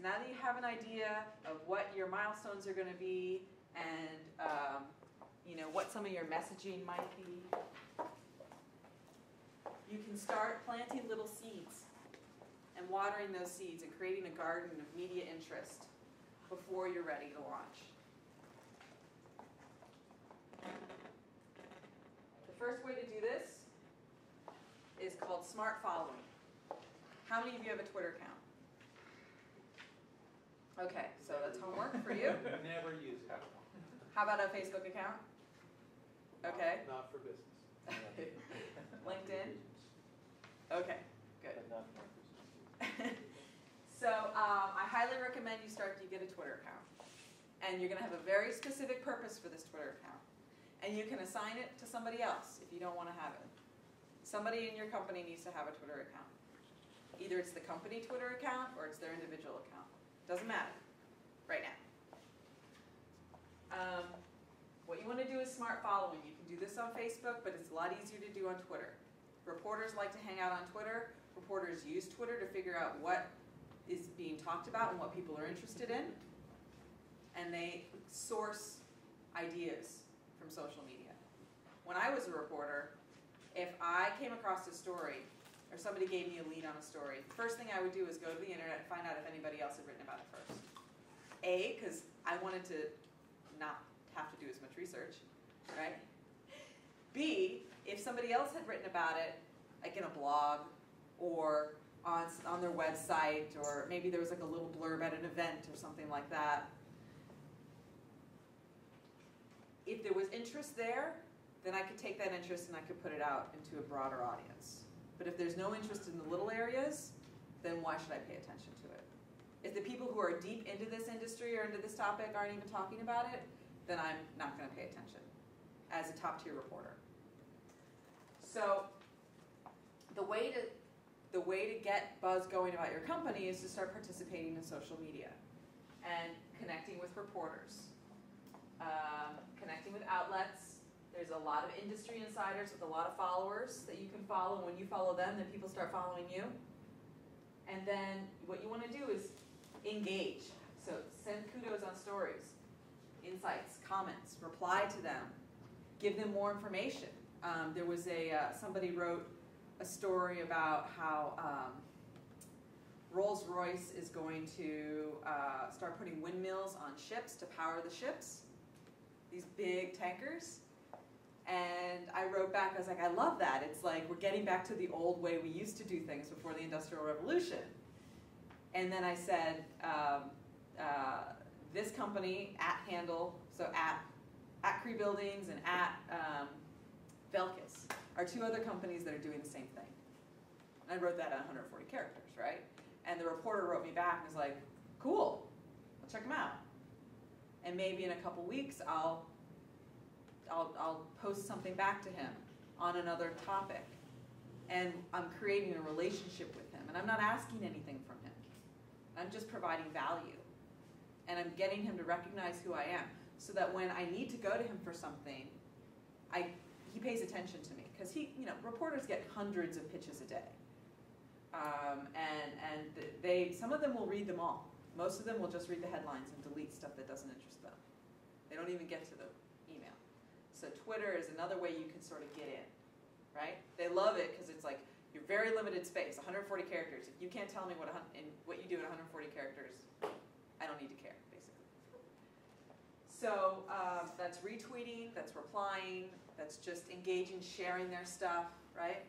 So now that you have an idea of what your milestones are going to be and you know, what some of your messaging might be, you can start planting little seeds and watering those seeds and creating a garden of media interest before you're ready to launch. The first way to do this is called smart following. How many of you have a Twitter account? Okay, so that's homework for you. Never use that one. How about a Facebook account? Okay. Not for business. LinkedIn? Okay, good. But not for business. So I highly recommend you get a Twitter account. And you're going to have a very specific purpose for this Twitter account. And you can assign it to somebody else if you don't want to have it. Somebody in your company needs to have a Twitter account. Either it's the company Twitter account or it's their individual account. Doesn't matter right now. What you want to do is smart following. You can do this on Facebook, but it's a lot easier to do on Twitter. Reporters like to hang out on Twitter. Reporters use Twitter to figure out what is being talked about and what people are interested in. And they source ideas from social media. When I was a reporter, if I came across a story or somebody gave me a lead on a story, the first thing I would do is go to the internet and find out if anybody else had written about it first. A, because I wanted to not have to do as much research, right? B, if somebody else had written about it, like in a blog or on their website, or maybe there was like a little blurb at an event or something like that. If there was interest there, then I could take that interest and I could put it out into a broader audience. But if there's no interest in the little areas, then why should I pay attention to it? If the people who are deep into this industry or into this topic aren't even talking about it, then I'm not going to pay attention as a top-tier reporter. So the way to get buzz going about your company is to start participating in social media and connecting with reporters, connecting with outlets. There's a lot of industry insiders with a lot of followers that you can follow. And when you follow them, then people start following you. And then what you want to do is engage. So send kudos on stories, insights, comments, reply to them, give them more information. There was somebody wrote a story about how Rolls-Royce is going to start putting windmills on ships to power the ships, these big tankers. And I wrote back, I was like, I love that. It's like we're getting back to the old way we used to do things before the Industrial Revolution. And then I said, this company, @Handle, so at Cree Buildings and at Velkis, are two other companies that are doing the same thing. And I wrote that at 140 characters, right? And the reporter wrote me back and was like, cool, I'll check them out. And maybe in a couple weeks I'll post something back to him on another topic. And I'm creating a relationship with him. And I'm not asking anything from him. I'm just providing value. And I'm getting him to recognize who I am, so that when I need to go to him for something, he pays attention to me. Because reporters get hundreds of pitches a day. And some of them will read them all. Most of them will just read the headlines and delete stuff that doesn't interest them. They don't even get to the email. So Twitter is another way you can sort of get in, right? They love it because it's like your very limited space, 140 characters. If you can't tell me what you do in 140 characters, I don't need to care, basically. So that's retweeting, that's replying, that's just engaging, sharing their stuff, right?